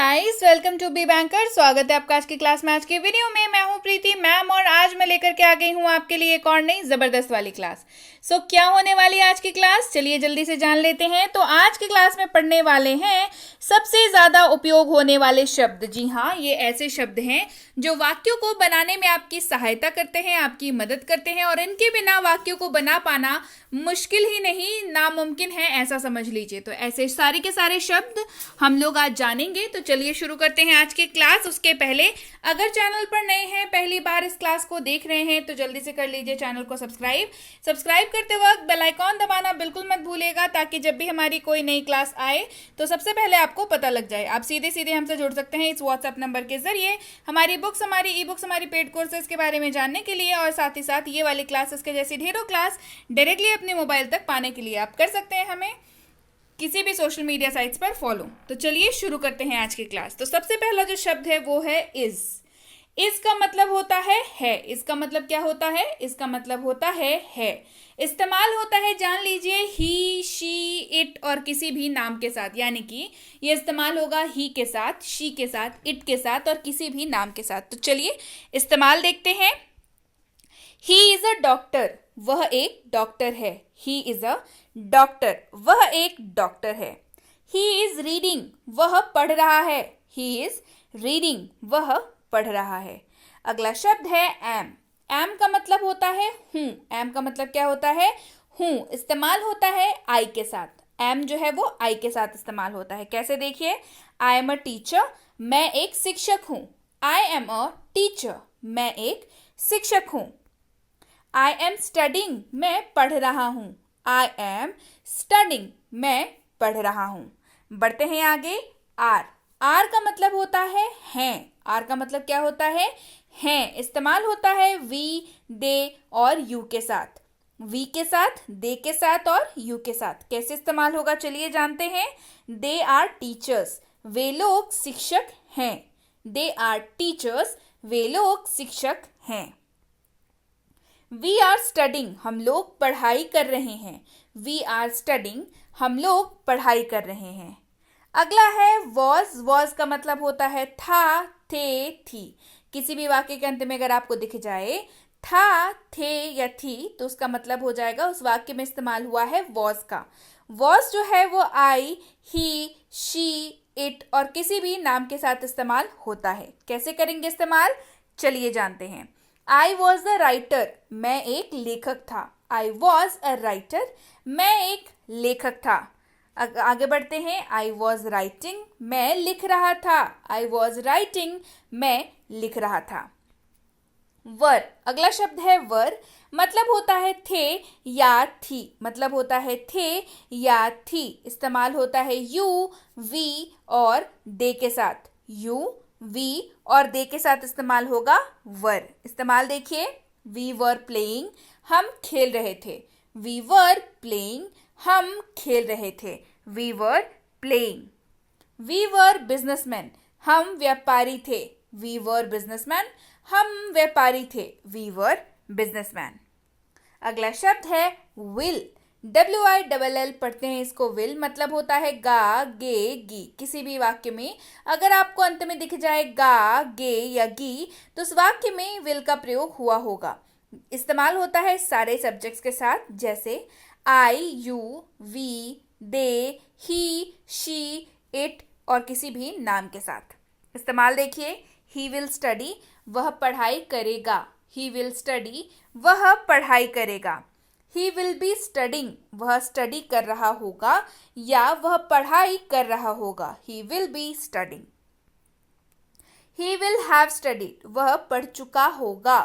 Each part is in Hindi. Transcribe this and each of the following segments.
Guys, welcome to be banker. स्वागत है आपका आज की क्लास में। आज के वीडियो में मैं हूं प्रीति मैम और आज मैं लेकर के आ गई हूं आपके लिए एक और नई जबरदस्त वाली क्लास। क्या होने वाली है आज की क्लास, चलिए जल्दी से जान लेते हैं। तो आज की क्लास में पढ़ने वाले हैं सबसे ज्यादा उपयोग होने वाले शब्द। जी हाँ, ये ऐसे शब्द हैं जो वाक्यों को बनाने में आपकी सहायता करते हैं, आपकी मदद करते हैं और इनके बिना वाक्यों को बना पाना मुश्किल ही नहीं नामुमकिन है, ऐसा समझ लीजिए। तो ऐसे सारे के सारे शब्द हम लोग आज जानेंगे। तो चलिए शुरू करते हैं आज की क्लास। उसके पहले अगर चैनल पर नए हैं, पहली बार इस क्लास को देख रहे हैं, तो जल्दी से कर लीजिए चैनल को सब्सक्राइब करते वक्त बेल आइकॉन दबाना बिल्कुल मत भूलिएगा, ताकि जब भी हमारी कोई नई क्लास आए तो सबसे पहले आपको पता लग जाए। आप सीधे सीधे हमसे जुड़ सकते हैं इस व्हाट्सएप नंबर के जरिए हमारी बुक्स, हमारी ई बुक्स, हमारी पेड कोर्सेज के बारे में जानने के लिए, और साथ ही साथ ये वाली क्लासेस के जैसी ढेरों क्लास डायरेक्टली अपने मोबाइल तक पाने के लिए आप कर सकते हैं हमें किसी भी सोशल मीडिया साइट्स पर फॉलो। तो चलिए शुरू करते हैं आज की क्लास। तो सबसे पहला जो शब्द है वो है इज। इज का मतलब होता है। इसका मतलब क्या होता है? इसका मतलब होता है। इस्तेमाल होता है, जान लीजिए, ही, शी, इट और किसी भी नाम के साथ। यानी कि ये इस्तेमाल होगा ही के साथ, शी के साथ, इट के साथ और किसी भी नाम के साथ। तो चलिए इस्तेमाल देखते हैं। ही इज अ डॉक्टर, वह एक डॉक्टर है। ही इज अ डॉक्टर, वह एक डॉक्टर है। ही इज रीडिंग, वह पढ़ रहा है। ही इज रीडिंग, वह पढ़ रहा है। अगला शब्द है एम। एम का मतलब होता है हूं। एम का मतलब क्या होता है? हूं। इस्तेमाल होता है आई के साथ। एम जो है वो आई के साथ इस्तेमाल होता है। कैसे? देखिए, आई एम अ टीचर, मैं एक शिक्षक हूं। आई एम अ टीचर, मैं एक शिक्षक हूं। आई एम स्टडिंग, मैं पढ़ रहा हूं। आई एम स्टडिंग, मैं पढ़ रहा हूं। बढ़ते हैं आगे। आर। आर का मतलब होता है हैं। आर का मतलब क्या होता है? हैं। इस्तेमाल होता है वी, दे और यू के साथ। वी के साथ, दे के साथ और यू के साथ। कैसे इस्तेमाल होगा चलिए जानते हैं। दे आर टीचर्स, वे लोग शिक्षक हैं। दे आर टीचर्स, वे लोग शिक्षक हैं। वी आर स्टडिंग, हम लोग पढ़ाई कर रहे हैं। वी आर स्टडिंग, हम लोग पढ़ाई कर रहे हैं। अगला है वॉज। वॉज का मतलब होता है था, थे, थी। किसी भी वाक्य के अंत में अगर आपको दिख जाए था, थे या थी, तो उसका मतलब हो जाएगा उस वाक्य में इस्तेमाल हुआ है वॉज का। वॉज जो है वो आई, ही, शी, इट और किसी भी नाम के साथ इस्तेमाल होता है। कैसे करेंगे इस्तेमाल चलिए जानते हैं। आई वॉज अ राइटर, मैं एक लेखक था। आई वॉज अ राइटर, मैं एक लेखक था। आगे बढ़ते हैं। आई वॉज राइटिंग, मैं लिख रहा था। आई वॉज राइटिंग, मैं लिख रहा था। वर। अगला शब्द है वर। मतलब होता है थे या थी। मतलब होता है थे या थी। इस्तेमाल होता है यू, वी और दे के साथ। यू, वी और दे के साथ इस्तेमाल होगा वर। इस्तेमाल देखिए। वी वर प्लेइंग, हम खेल रहे थे। वी वर प्लेइंग, हम खेल रहे थे। We were playing. We were businessman, हम व्यापारी थे। वी वर बिजनेसमैन, हम व्यापारी थे। We were businessman. अगला शब्द है विल। WILL पढ़ते हैं इसको। विल मतलब होता है गा, गे, गी। किसी भी वाक्य में अगर आपको अंत में दिख जाए गा, गे या गी, तो उस वाक्य में विल का प्रयोग हुआ होगा। इस्तेमाल होता है सारे सब्जेक्ट्स के साथ, जैसे I, you, we, they, he, she, it और किसी भी नाम के साथ। इस्तेमाल देखिए। ही विल स्टडी, वह पढ़ाई करेगा। ही विल स्टडी, वह पढ़ाई करेगा। ही विल बी स्टडिंग, वह स्टडी कर रहा होगा या वह पढ़ाई कर रहा होगा। He will be studying. He will have studied, वह पढ़ चुका होगा।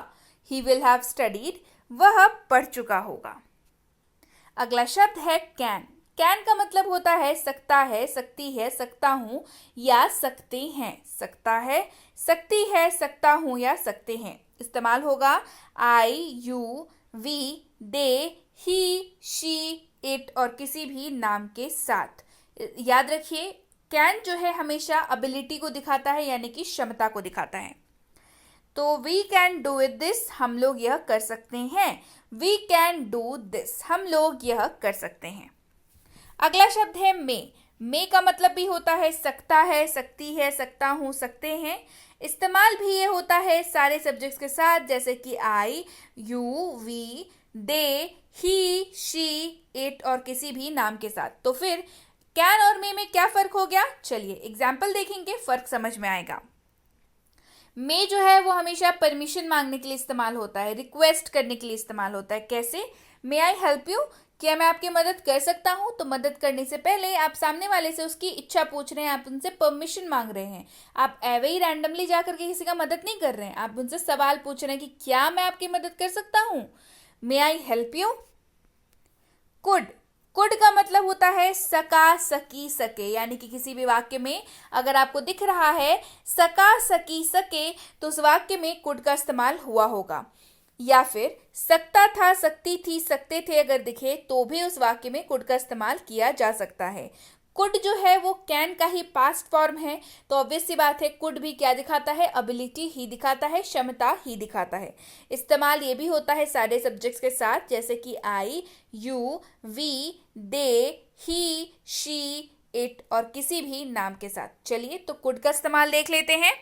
ही विल हैव स्टडीड, वह पढ़ चुका होगा। अगला शब्द है कैन। कैन का मतलब होता है सकता है, सकती है, सकता हूं या सकते हैं। सकता है, सकती है, सकता हूं या सकते हैं। इस्तेमाल होगा I, you, we, they, he, she, it और किसी भी नाम के साथ। याद रखिए, कैन जो है हमेशा एबिलिटी को दिखाता है, यानी कि क्षमता को दिखाता है। तो we can do it this, हम लोग यह कर सकते हैं। वी कैन डू दिस, हम लोग यह कर सकते हैं। अगला शब्द है मे। मे का मतलब भी होता है सकता है, सकती है, सकता हूँ, सकते हैं। इस्तेमाल भी ये होता है सारे सब्जेक्ट्स के साथ, जैसे कि I, you, we, they, he, she, it और किसी भी नाम के साथ। तो फिर कैन और मे क्या फर्क हो गया, चलिए एग्जाम्पल देखेंगे, फर्क समझ में आएगा। मे जो है वो हमेशा परमिशन मांगने के लिए इस्तेमाल होता है, रिक्वेस्ट करने के लिए इस्तेमाल होता है। कैसे, मे आई हेल्प यू, क्या मैं आपकी मदद कर सकता हूं। तो मदद करने से पहले आप सामने वाले से उसकी इच्छा पूछ रहे हैं, आप उनसे परमिशन मांग रहे हैं। आप एवे ही रैंडमली जाकर के किसी का मदद नहीं कर रहे हैं, आप उनसे सवाल पूछ रहे हैं कि क्या मैं आपकी मदद कर सकता हूं, may I help you. Could, could का मतलब होता है सका, सकी, सके, यानी कि किसी भी वाक्य में अगर आपको दिख रहा है सका, सकी, सके, तो उस वाक्य में कुड का इस्तेमाल हुआ होगा। या फिर सकता था, सकती थी, सकते थे अगर दिखे तो भी उस वाक्य में कुड का इस्तेमाल किया जा सकता है। कुड जो है वो कैन का ही पास्ट फॉर्म है, तो ऑब्वियस सी बात है कुड भी क्या दिखाता है, एबिलिटी ही दिखाता है, क्षमता ही दिखाता है। इस्तेमाल ये भी होता है सारे सब्जेक्ट्स के साथ, जैसे कि I, you, we, they, he, she, it और किसी भी नाम के साथ। चलिए तो कुड का इस्तेमाल देख लेते हैं।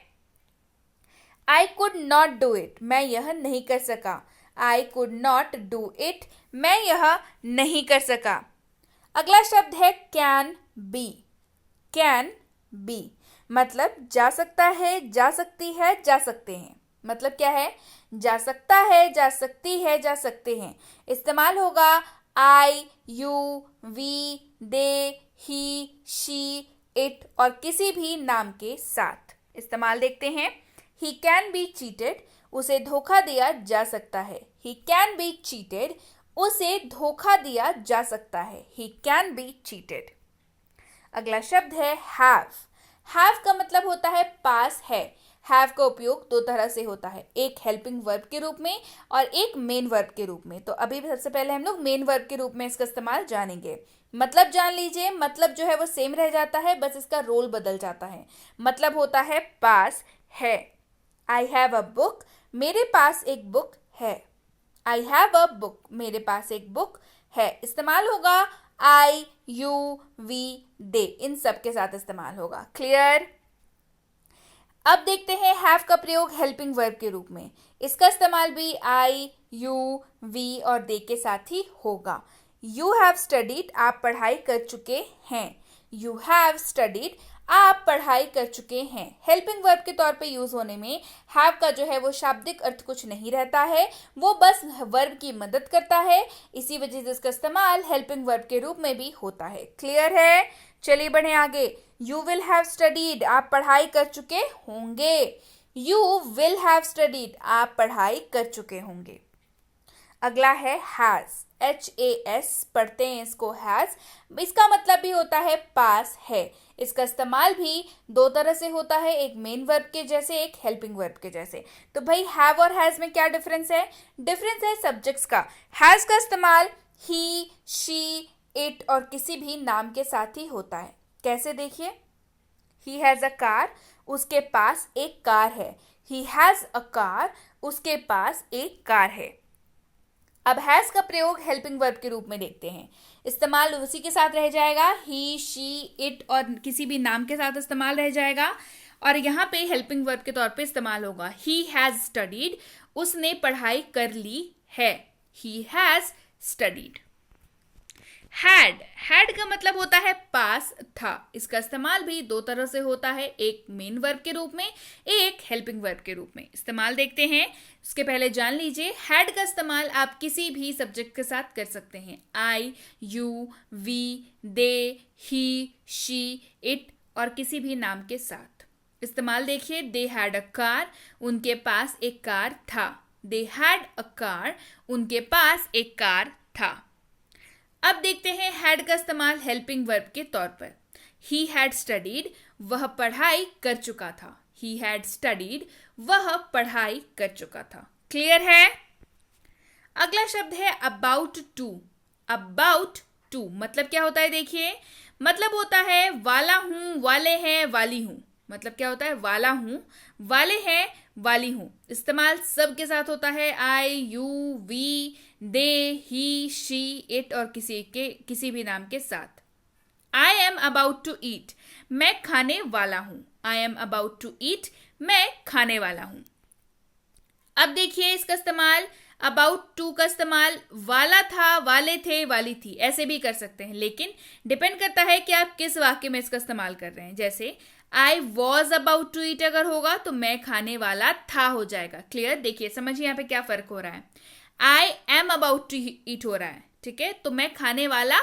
I could not do it, मैं यह नहीं कर सका। I could not do it, मैं यह नहीं कर सका। अगला शब्द है कैन बी। कैन बी मतलब जा सकता है, जा सकती है, जा सकते हैं। मतलब क्या है, जा सकता है, जा सकती है, जा सकते हैं। इस्तेमाल होगा I, you, we, they, he, she, it और किसी भी नाम के साथ। इस्तेमाल देखते हैं। ही कैन बी चीटेड, उसे धोखा दिया जा सकता है। ही कैन बी चीटेड, उसे धोखा दिया जा सकता है। He can be cheated. अगला शब्द है हैव। हैव का मतलब होता है पास है। हैव का उपयोग दो तरह से होता है, एक हेल्पिंग वर्ब के रूप में और एक मेन वर्ब के रूप में। तो अभी सबसे पहले हम लोग मेन वर्ब के रूप में इसका इस्तेमाल जानेंगे। मतलब जान लीजिए, मतलब जो है वो सेम रह जाता है, बस इसका रोल बदल जाता है। मतलब होता है पास है। आई हैव अ बुक, मेरे पास एक बुक है। आई हैव अ बुक, मेरे पास एक बुक है। इस्तेमाल होगा आई, यू, वी, दे, इन सब के साथ इस्तेमाल होगा। क्लियर। अब देखते हैं हैव का प्रयोग हेल्पिंग वर्ब के रूप में। इसका इस्तेमाल भी आई, यू, वी और दे के साथ ही होगा। यू हैव स्टडीड, आप पढ़ाई कर चुके हैं। यू हैव स्टडीड, आप पढ़ाई कर चुके हैं। हेल्पिंग वर्ब के तौर पे यूज होने में हैव का जो है वो शाब्दिक अर्थ कुछ नहीं रहता है, वो बस वर्ब की मदद करता है। इसी वजह से इसका इस्तेमाल हेल्पिंग वर्ब के रूप में भी होता है। क्लियर है। चलिए बढ़े आगे। यू विल हैव स्टडीड, आप पढ़ाई कर चुके होंगे। यू विल हैव स्टडीड, आप पढ़ाई कर चुके होंगे। अगला है हैज। HAS पढ़ते हैं इसको, हैज। इसका मतलब भी होता है पास है। इसका इस्तेमाल भी दो तरह से होता है, एक मेन वर्ब के जैसे, एक हेल्पिंग वर्ब के जैसे। तो भाई हैव और हैज में क्या डिफरेंस है? डिफरेंस है सब्जेक्ट्स का। हैज का इस्तेमाल ही, शी, इट और किसी भी नाम के साथ ही होता है। कैसे देखिए, ही हैज अ कार, उसके पास एक कार है। ही हैज अ कार, उसके पास एक कार है। अब हैज का प्रयोग हेल्पिंग वर्ब के रूप में देखते हैं। इस्तेमाल उसी के साथ रह जाएगा, ही, शी, इट और किसी भी नाम के साथ इस्तेमाल रह जाएगा। और यहाँ पे हेल्पिंग वर्ब के तौर पे इस्तेमाल होगा ही हैज स्टडीड, उसने पढ़ाई कर ली है। He has studied. हैड का मतलब होता है पास था। इसका इस्तेमाल भी दो तरह से होता है, एक मेन वर्ब के रूप में, एक हेल्पिंग वर्ब के रूप में। इस्तेमाल देखते हैं। उसके पहले जान लीजिए, हैड का इस्तेमाल आप किसी भी सब्जेक्ट के साथ कर सकते हैं। I, you, we, they, he, she, it और किसी भी नाम के साथ। इस्तेमाल देखिए। दे हैड अ कार, उनके पास एक कार था। दे हैड अ कार, उनके पास एक कार था। अब देखते हैं हैड का इस्तेमाल हेल्पिंग वर्ब के तौर पर। ही हैड स्टडीड, वह पढ़ाई कर चुका था। ही हैड स्टडीड, वह पढ़ाई कर चुका था। क्लियर है। अगला शब्द है अबाउट टू। अबाउट टू मतलब क्या होता है? देखिए, मतलब होता है वाला हूं, वाले हैं, वाली हूं। मतलब क्या होता है? वाला हूं, वाले हैं, वाली हूं। इस्तेमाल सब के साथ होता है, I, you, we, they, he, she, it और किसी भी नाम के साथ। I am about to eat, मैं खाने वाला हूं। I am about to eat, मैं खाने वाला हूं। अब देखिए इसका इस्तेमाल, अबाउट टू का इस्तेमाल वाला था, वाले थे, वाली थी, ऐसे भी कर सकते हैं, लेकिन डिपेंड करता है कि आप किस वाक्य में इसका इस्तेमाल कर रहे हैं। जैसे I was about to eat अगर होगा तो मैं खाने वाला था हो जाएगा। क्लियर? देखिए समझिए यहाँ पे क्या फर्क हो रहा है। I am about to eat हो रहा है, ठीक है, तो मैं खाने वाला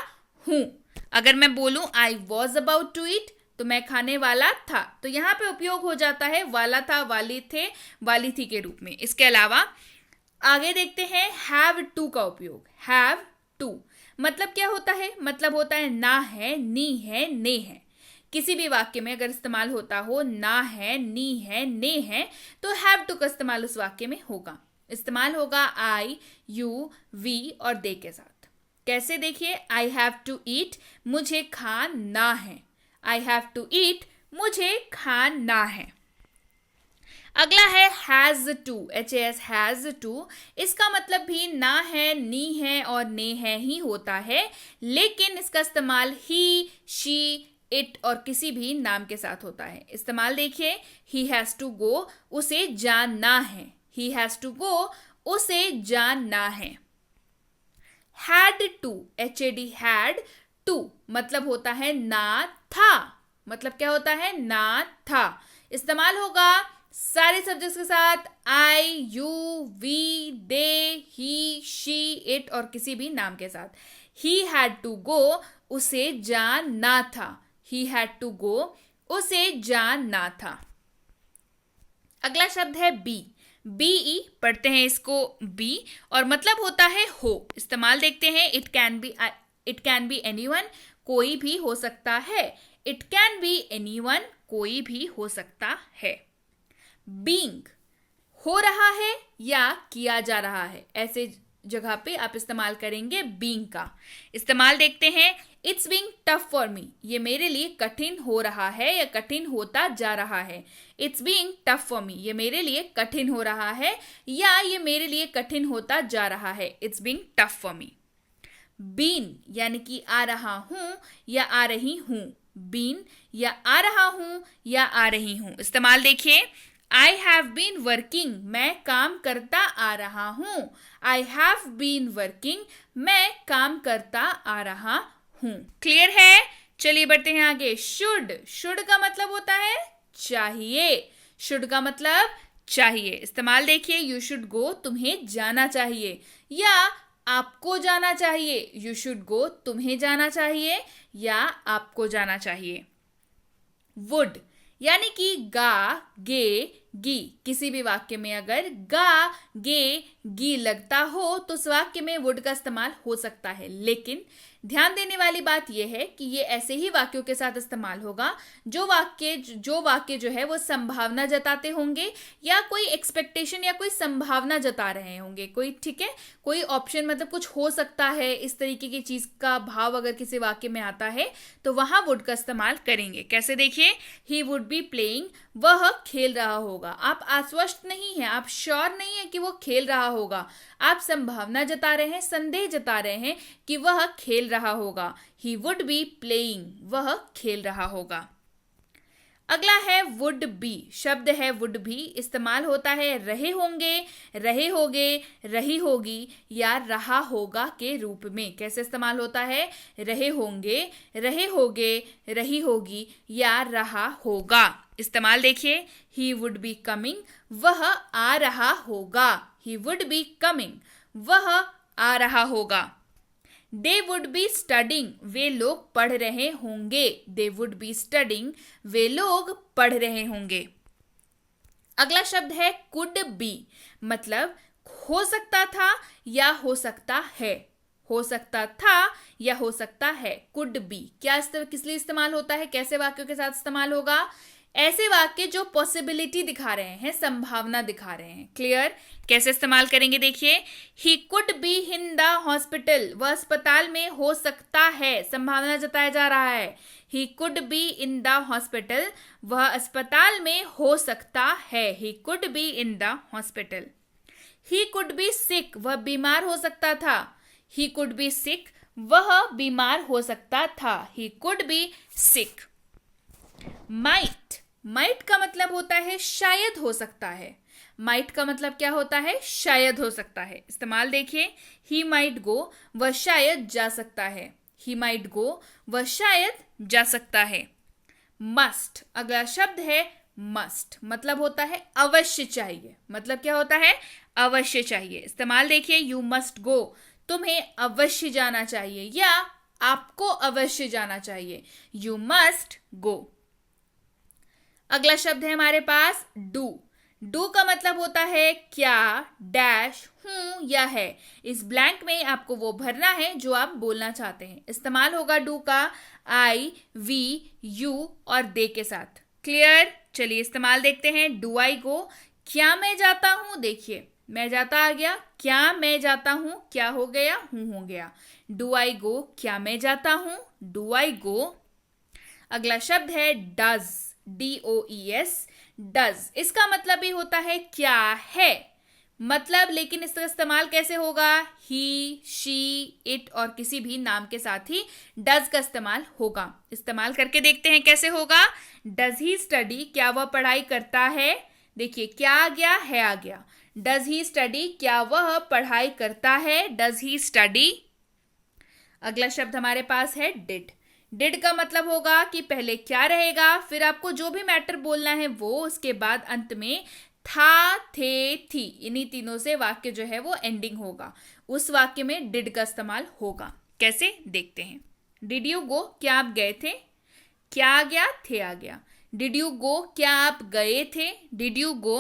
हूं। अगर मैं बोलूं I was about to eat तो मैं खाने वाला था, तो यहां पे उपयोग हो जाता है वाला था, वाली थे, वाली थी के रूप में। इसके अलावा आगे देखते हैं हैव टू का उपयोग। हैव टू मतलब क्या होता है? मतलब होता है ना है, नी है, ने है। किसी भी वाक्य में अगर इस्तेमाल होता हो ना है, नी है, ने है, तो हैव टू का इस्तेमाल उस वाक्य में होगा। इस्तेमाल होगा आई, यू, वी और दे के साथ। कैसे? देखिए, आई हैव टू ईट, मुझे खाना है। आई हैव टू ईट, मुझे खाना है। अगला है has to, HAS, has to. इसका मतलब भी ना है, नी है और ने है ही होता है, लेकिन इसका इस्तेमाल ही, शी, इट और किसी भी नाम के साथ होता है। इस्तेमाल देखिए, ही हैज टू गो, उसे जाना है। ही हैज टू गो, उसे जाना है। Had to, HAD, had to मतलब होता है ना था। मतलब क्या होता है? ना था। इस्तेमाल होगा सारे सब्जेक्ट्स के साथ, I, you, we, they, he, she, it और किसी भी नाम के साथ। ही हैड टू गो, उसे जाना था। ही हैड टू गो, उसे जाना था। अगला शब्द है बी। BE पढ़ते हैं इसको बी और मतलब होता है हो। इस्तेमाल देखते हैं, इट कैन बी एनीवन, कोई भी हो सकता है। इट कैन बी एनीवन, कोई भी हो सकता है। बीइंग हो रहा है या किया जा रहा है, ऐसे जगह पे आप इस्तेमाल करेंगे बीइंग का। इस्तेमाल देखते हैं, इट्स बीइंग टफ फॉर मी, ये मेरे लिए कठिन हो रहा है या कठिन होता जा रहा है। इट्स बीइंग टफ फॉर मी, ये मेरे लिए कठिन हो रहा है या ये मेरे लिए कठिन होता जा रहा है। It's being tough for me. Been यानी कि आ रहा हूं या आ रही हूं। बीन या आ रहा हूं या आ रही हूं। इस्तेमाल देखिए, आई हैव बीन वर्किंग, मैं काम करता आ रहा हूं। आई हैव बीन वर्किंग, मैं काम करता आ रहा हूं। क्लियर है? चलिए बढ़ते हैं आगे। शुड का मतलब होता है चाहिए। शुड का मतलब चाहिए। इस्तेमाल देखिए, यू शुड गो, तुम्हें जाना चाहिए, या आपको जाना चाहिए। यू शुड गो, तुम्हें जाना चाहिए या आपको जाना चाहिए। वुड यानी कि गा, गे, गी। किसी भी वाक्य में अगर गा, गे, गी लगता हो तो उस वाक्य में वुड का इस्तेमाल हो सकता है, लेकिन ध्यान देने वाली बात यह है कि ये ऐसे ही वाक्यों के साथ इस्तेमाल होगा जो वाक्य जो है वो संभावना जताते होंगे या कोई एक्सपेक्टेशन या कोई संभावना जता रहे होंगे। कोई, ठीक है, कोई ऑप्शन मतलब कुछ हो सकता है, इस तरीके की चीज का भाव अगर किसी वाक्य में आता है तो वहां वुड का इस्तेमाल करेंगे। कैसे? देखिए, ही वुड बी प्लेइंग, वह खेल रहा होगा। आप आश्वस्त नहीं है, आप श्योर नहीं है कि वो खेल रहा होगा, आप संभावना जता रहे हैं, संदेह जता रहे हैं कि वह खेल रहा होगा। ही वुड बी प्लेइंग, वह खेल रहा होगा। अगला है वुड बी। शब्द है वुड बी। इस्तेमाल होता है रहे होंगे, रहे होगे, रही होगी या रहा होगा के रूप में। कैसे इस्तेमाल होता है? रहे होंगे, रहे होगे, रही होगी या रहा होगा। इस्तेमाल देखिए, ही वुड बी कमिंग, वह आ रहा होगा। ही वुड बी कमिंग, वह आ रहा होगा। दे वुड बी स्टडिंग, वे लोग पढ़ रहे होंगे। दे वुड बी स्टडिंग, वे लोग पढ़ रहे होंगे। अगला शब्द है कुड बी। मतलब हो सकता था या हो सकता है। हो सकता था या हो सकता है। कुड बी किस लिए इस्तेमाल होता है? कैसे वाक्यों के साथ इस्तेमाल होगा? ऐसे वाक्य जो पॉसिबिलिटी दिखा रहे हैं, संभावना दिखा रहे हैं। क्लियर? कैसे इस्तेमाल करेंगे देखिए, ही could be in the hospital, वह अस्पताल में हो सकता है, संभावना जताया जा रहा है। He could be in the hospital, वह अस्पताल में हो सकता है। He could be in the hospital. He could be sick, वह बीमार हो सकता था। ही कुड बी सिक, वह बीमार हो सकता था, he could be sick. Might का मतलब होता है शायद हो सकता है। माइट का मतलब क्या होता है? शायद हो सकता है। इस्तेमाल देखिए, ही माइट गो, वह शायद जा सकता है। ही माइट गो, वह शायद जा सकता है। मस्ट, अगला शब्द है मस्ट, मतलब होता है अवश्य चाहिए। मतलब क्या होता है? अवश्य चाहिए। इस्तेमाल देखिए, यू मस्ट गो, तुम्हें अवश्य जाना चाहिए या आपको अवश्य जाना चाहिए। You must go. अगला शब्द है हमारे पास डू। डू का मतलब होता है क्या, डैश, हूं या है। इस ब्लैंक में आपको वो भरना है जो आप बोलना चाहते हैं। इस्तेमाल होगा डू का आई, वी, यू और दे के साथ। क्लियर? चलिए इस्तेमाल देखते हैं। डू आई गो, क्या मैं जाता हूं। देखिए, मैं जाता आ गया, क्या मैं जाता हूं, क्या हो गया, हूं हो गया। डू आई गो, क्या मैं जाता हूं, डू आई गो। अगला शब्द है डज, DOES, डज। इसका मतलब भी होता है क्या है, मतलब, लेकिन इसका इस्तेमाल कैसे होगा? ही, शी, इट और किसी भी नाम के साथ ही डज का इस्तेमाल होगा। इस्तेमाल करके देखते हैं कैसे होगा। डज ही स्टडी, क्या वह पढ़ाई करता है। देखिए, क्या आ गया, है आ गया। डज ही स्टडी, क्या वह पढ़ाई करता है, डज ही स्टडी। अगला शब्द हमारे पास है डिड। डिड का मतलब होगा कि पहले क्या रहेगा, फिर आपको जो भी मैटर बोलना है वो, उसके बाद अंत में था, थे, थी, इन्हीं तीनों से वाक्य जो है वो एंडिंग होगा। उस वाक्य में डिड का इस्तेमाल होगा। कैसे, देखते हैं। डिड यू गो, क्या आप गए थे। क्या आ गया, थे आ गया। डिड यू गो, क्या आप गए थे, डिड यू गो।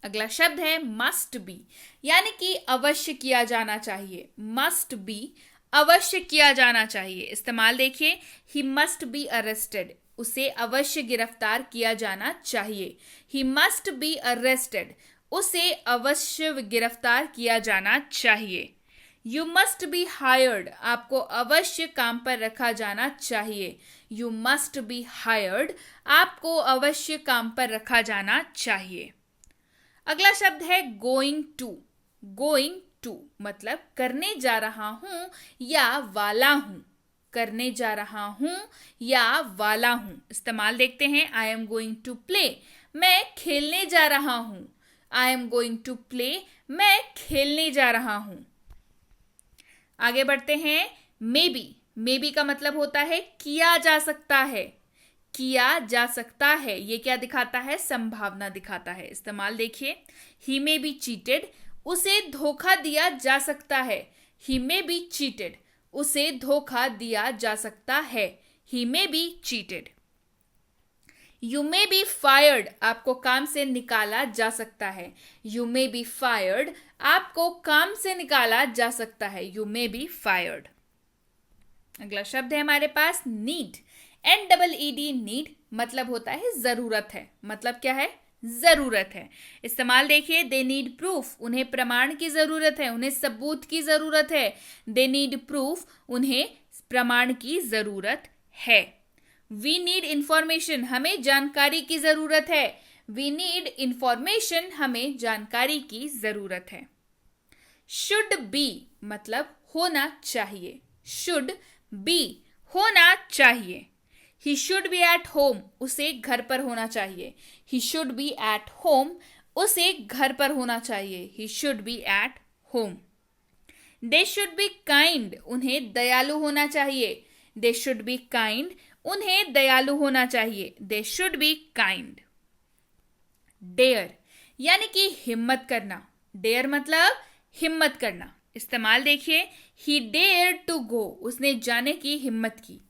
अगला शब्द है मस्ट बी, यानी कि अवश्य किया जाना चाहिए। मस्ट बी, अवश्य किया जाना चाहिए। इस्तेमाल देखिए, ही मस्ट बी अरेस्टेड, उसे अवश्य गिरफ्तार किया जाना चाहिए। ही मस्ट बी अरेस्टेड, उसे अवश्य गिरफ्तार किया जाना चाहिए। यू मस्ट बी हायर्ड, आपको अवश्य काम पर रखा जाना चाहिए। यू मस्ट बी हायर्ड, आपको अवश्य काम पर रखा जाना चाहिए। अगला शब्द है गोइंग टू। गोइंग टू मतलब करने जा रहा हूं या वाला हूं। करने जा रहा हूं या वाला हूं। इस्तेमाल देखते हैं। I am going to play, मैं खेलने जा रहा हूं। I am going to play, मैं खेलने जा रहा हूं। आगे बढ़ते हैं। May be. मे बी का मतलब होता है किया जा सकता है। किया जा सकता है, ये क्या दिखाता है? संभावना दिखाता है। इस्तेमाल देखिए, ही मे बी चीटेड, उसे धोखा दिया जा सकता है। ही मे बी चीटेड, उसे धोखा दिया जा सकता है। He may be cheated. You may be fired, आपको काम से निकाला जा सकता है। यू मे बी फायर्ड, आपको काम से निकाला जा सकता है। You may be fired. अगला शब्द है हमारे पास नीड। NEED, नीड मतलब होता है जरूरत है। मतलब क्या है? जरूरत है। इस्तेमाल देखिए, दे नीड प्रूफ, उन्हें प्रमाण की जरूरत है, उन्हें सबूत की जरूरत है। दे नीड प्रूफ, उन्हें प्रमाण की जरूरत है। वी नीड इंफॉर्मेशन, हमें जानकारी की जरूरत है। वी नीड इंफॉर्मेशन, हमें जानकारी की जरूरत है। शुड बी मतलब होना चाहिए। शुड बी, होना चाहिए। He should be at home, उसे घर पर होना चाहिए। He should be at home, उसे घर पर होना चाहिए। He should be at home. They should be kind, उन्हें दयालु होना चाहिए। दे शुड बी काइंड, उन्हें दयालु होना चाहिए। They should be kind. Dare यानी कि हिम्मत करना। डेयर मतलब हिम्मत करना। इस्तेमाल देखिए, ही डेयर टू गो, उसने जाने की हिम्मत की।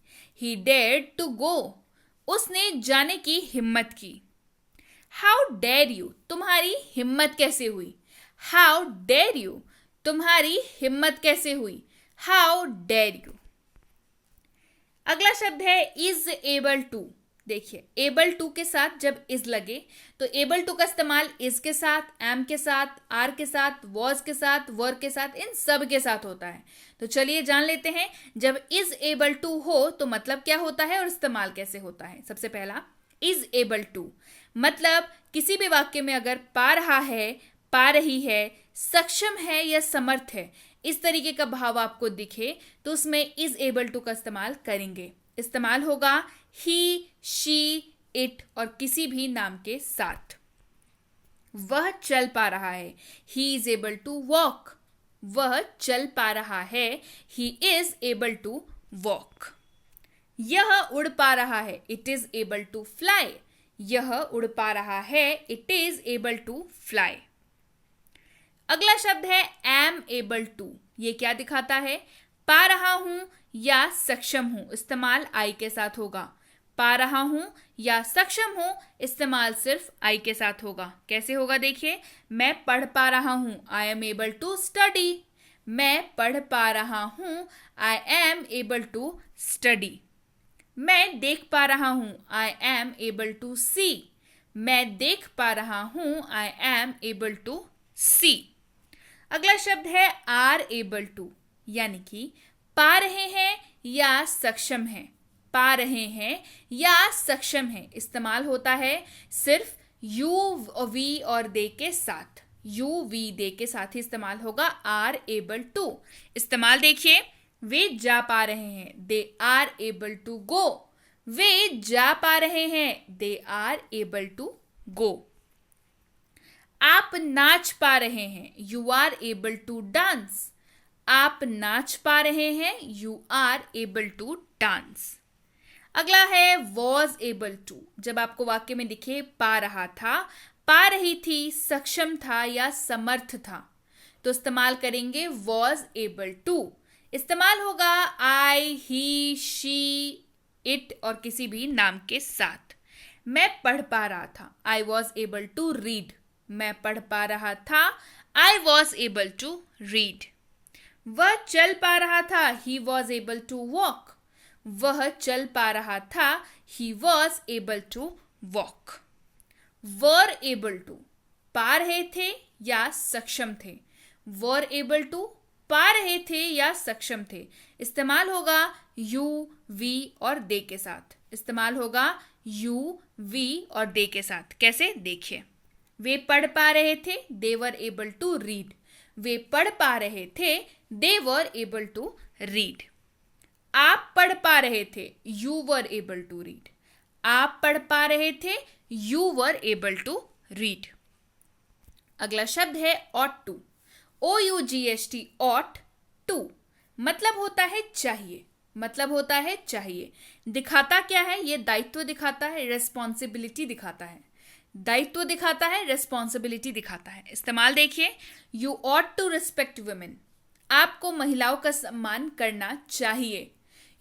ही डेयर टू गो, उसने जाने की हिम्मत की। हाउ डेयर यू, तुम्हारी हिम्मत कैसे हुई। हाउ डेयर यू, तुम्हारी हिम्मत कैसे हुई। How dare you. अगला शब्द है इज एबल टू। देखिए, एबल टू के साथ जब इज लगे तो एबल टू का इस्तेमाल इज के साथ, एम के साथ, आर के साथ, वॉज के साथ, वर के साथ, इन सब के साथ होता है। तो चलिए जान लेते हैं, जब इज एबल टू हो तो मतलब क्या होता है और इस्तेमाल कैसे होता है। सबसे पहला, इज एबल टू मतलब किसी भी वाक्य में अगर पा रहा है, पा रही है, सक्षम है या समर्थ है, इस तरीके का भाव आपको दिखे तो उसमें इज एबल टू का इस्तेमाल करेंगे। इस्तेमाल होगा ही, शी, इट और किसी भी नाम के साथ। वह चल पा रहा है, he is able to walk. वह चल पा रहा है, he is able to walk. यह उड़ पा रहा है, it is able to fly. यह उड़ पा रहा है, it is able to fly. अगला शब्द है एम एबल टू। ये क्या दिखाता है? पा रहा हूं या सक्षम हूं, इस्तेमाल आई के साथ होगा। पा रहा हूं या सक्षम हूं, इस्तेमाल सिर्फ आई के साथ होगा। कैसे होगा देखिए, मैं पढ़ पा रहा हूं, I am able to study. मैं पढ़ पा रहा हूं, I am able to study. मैं देख पा रहा हूं, I am able to see. मैं देख पा रहा हूं, I am able to see. अगला शब्द है आर एबल टू, यानी कि पा रहे हैं या सक्षम हैं। पा रहे हैं या सक्षम हैं, इस्तेमाल होता है सिर्फ यू, वी और दे के साथ। यू, वी, दे के साथ ही इस्तेमाल होगा आर एबल टू। इस्तेमाल देखिए, वे जा पा रहे हैं, they are able to go. वे जा पा रहे हैं, they are able to go. आप नाच पा रहे हैं, you are able to dance. आप नाच पा रहे हैं, you are able to dance. अगला है वॉज एबल टू। जब आपको वाक्य में दिखे पा रहा था, पा रही थी, सक्षम था या समर्थ था, तो इस्तेमाल करेंगे वॉज एबल टू। इस्तेमाल होगा आई, ही, शी, इट और किसी भी नाम के साथ। मैं पढ़ पा रहा था, I was able to read. मैं पढ़ पा रहा था, I was able to read. वह चल पा रहा था, he was able to walk. वह चल पा रहा था, he was able to walk. Were able to, पा रहे थे या सक्षम थे। वर एबल टू, पा रहे थे या सक्षम थे, इस्तेमाल होगा यू, वी और दे के साथ। इस्तेमाल होगा यू, वी और दे के साथ। कैसे देखिए, वे पढ़ पा रहे थे, they were able to read. वे पढ़ पा रहे थे, they were able to read. आप पढ़ पा रहे थे, you were able to read. आप पढ़ पा रहे थे, you were able to read. अगला शब्द है ought to। OUGHT, ought to मतलब होता है चाहिए। मतलब होता है चाहिए। दिखाता क्या है? ये दायित्व दिखाता है, रेस्पॉन्सिबिलिटी दिखाता है। दायित्व दिखाता है, रेस्पॉन्सिबिलिटी दिखाता है। इस्तेमाल देखिए, you ought to respect women। आपको महिलाओं का सम्मान करना चाहिए।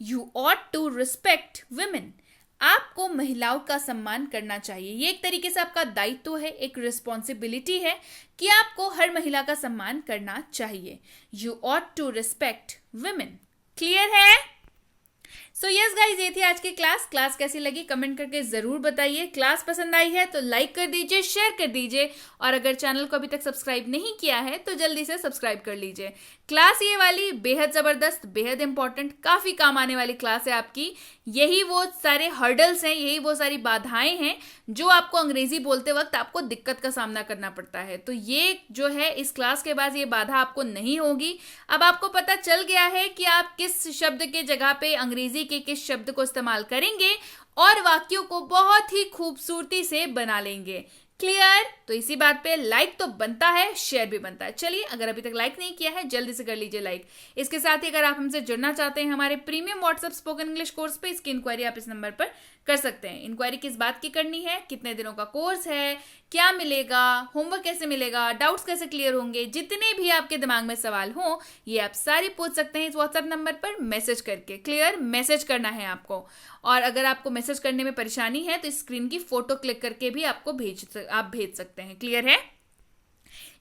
You ought to respect women। आपको महिलाओं का सम्मान करना चाहिए। ये एक तरीके से आपका दायित्व है, एक रिस्पॉन्सिबिलिटी है कि आपको हर महिला का सम्मान करना चाहिए। You ought to respect women। Clear है? सो यस गाइज, ये थी आज की क्लास कैसी लगी कमेंट करके जरूर बताइए। क्लास पसंद आई है तो लाइक कर दीजिए, शेयर कर दीजिए और अगर चैनल को अभी तक सब्सक्राइब नहीं किया है तो जल्दी से सब्सक्राइब कर लीजिए। क्लास ये वाली बेहद जबरदस्त, बेहद इंपॉर्टेंट, काफी काम आने वाली क्लास है आपकी। यही वो सारे हर्डल्स हैं, यही वो सारी बाधाएं हैं जो आपको अंग्रेजी बोलते वक्त आपको दिक्कत का सामना करना पड़ता है। तो ये जो है इस क्लास के बाद ये बाधा आपको नहीं होगी। अब आपको पता चल गया है कि आप किस शब्द के जगह पे अंग्रेजी के किस शब्द को इस्तेमाल करेंगे और वाक्यों को बहुत ही खूबसूरती से बना लेंगे। क्लियर? तो इसी बात पे लाइक तो बनता है, शेयर भी बनता है। चलिए, अगर अभी तक लाइक नहीं किया है जल्दी से कर लीजिए लाइक। इसके साथ ही अगर आप हमसे जुड़ना चाहते हैं हमारे premium WhatsApp spoken English course पे, इसकी इंक्वायरी आप इस नंबर पर कर सकते हैं। इंक्वायरी किस बात की करनी है, कितने दिनों का कोर्स है, क्या मिलेगा, होमवर्क कैसे मिलेगा, डाउट्स कैसे क्लियर होंगे, जितने भी आपके दिमाग में सवाल हो ये आप सारी पूछ सकते हैं इस व्हाट्सएप नंबर पर मैसेज करके। क्लियर? मैसेज करना है आपको। और अगर आपको मैसेज करने में परेशानी है तो स्क्रीन की फोटो क्लिक करके भी आपको भेज सकते हैं। क्लियर है?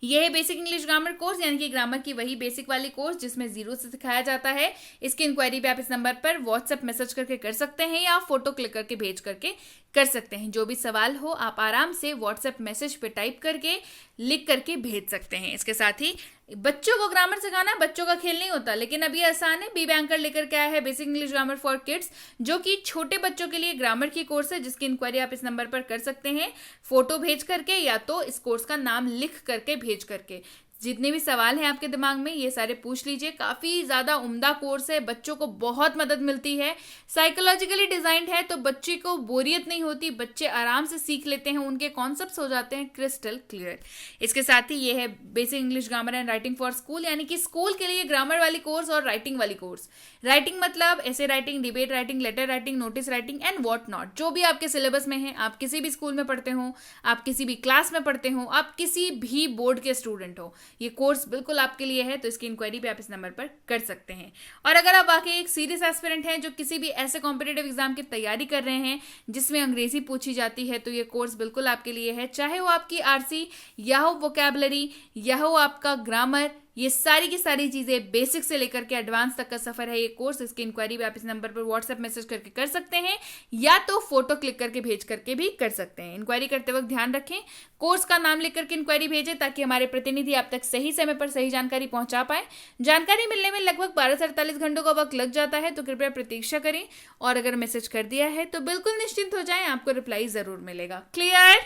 यह है बेसिक इंग्लिश ग्रामर कोर्स, यानी कि ग्रामर की वही बेसिक वाली कोर्स जिसमें जीरो से सिखाया जाता है। इसकी इंक्वायरी भी आप इस नंबर पर व्हाट्सएप मैसेज करके कर सकते हैं या फोटो क्लिक करके भेज करके कर सकते हैं। जो भी सवाल हो आप आराम से व्हाट्सएप मैसेज पे टाइप करके लिख करके भेज सकते हैं। इसके साथ ही बच्चों को ग्रामर सिखाना बच्चों का खेल नहीं होता, लेकिन अब ये आसान है। बी बैंकर लेकर के आया है basic English grammar for kids, जो कि छोटे बच्चों के लिए ग्रामर की कोर्स है, जिसकी इंक्वायरी आप इस नंबर पर कर सकते हैं फोटो भेज करके या तो इस कोर्स का नाम लिख करके भेज करके। जितने भी सवाल हैं आपके दिमाग में ये सारे पूछ लीजिए। काफ़ी ज़्यादा उम्दा कोर्स है, बच्चों को बहुत मदद मिलती है, साइकोलॉजिकली डिजाइंड है, तो बच्चे को बोरियत नहीं होती, बच्चे आराम से सीख लेते हैं, उनके कॉन्सेप्ट्स हो जाते हैं क्रिस्टल क्लियर। इसके साथ ही ये है basic English grammar and writing for school, यानी कि स्कूल के लिए ग्रामर वाली कोर्स और राइटिंग वाली कोर्स। राइटिंग मतलब ऐसे writing, debate writing, letter writing, notice writing and what not, जो भी आपके सिलेबस में है। आप किसी भी स्कूल में पढ़ते हो, आप किसी भी क्लास में पढ़ते हो, आप किसी भी बोर्ड के स्टूडेंट हो, ये कोर्स बिल्कुल आपके लिए है। तो इसकी इंक्वायरी भी आप इस नंबर पर कर सकते हैं। और अगर आप वाकई एक सीरियस एस्पिरेंट हैं जो किसी भी ऐसे कॉम्पिटेटिव एग्जाम की तैयारी कर रहे हैं जिसमें अंग्रेजी पूछी जाती है, तो ये कोर्स बिल्कुल आपके लिए है। चाहे वो आपकी आरसी या हो वोकैबुलरी या हो आपका ग्रामर, ये सारी की सारी चीजें बेसिक से लेकर के एडवांस तक का सफर है ये कोर्स। इसकी इंक्वायरी भी आप इस नंबर पर व्हाट्सएप मैसेज करके कर सकते हैं या तो फोटो क्लिक करके भेज करके भी कर सकते हैं। इंक्वायरी करते वक्त ध्यान रखें कोर्स का नाम लिख करके इंक्वायरी भेजें ताकि हमारे प्रतिनिधि आप तक सही समय पर सही जानकारी पहुंचा पाए। जानकारी मिलने में लगभग 12 से 48 घंटों का वक्त लग जाता है, तो कृपया प्रतीक्षा करें और अगर मैसेज कर दिया है तो बिल्कुल निश्चिंत हो जाएं, आपको रिप्लाई जरूर मिलेगा। Clear?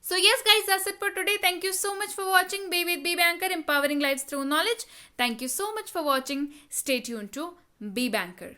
So yes guys, that's it for today. Thank you so much for watching Be with Be Banker, empowering lives through knowledge. Thank you so much for watching. Stay tuned to Be Banker.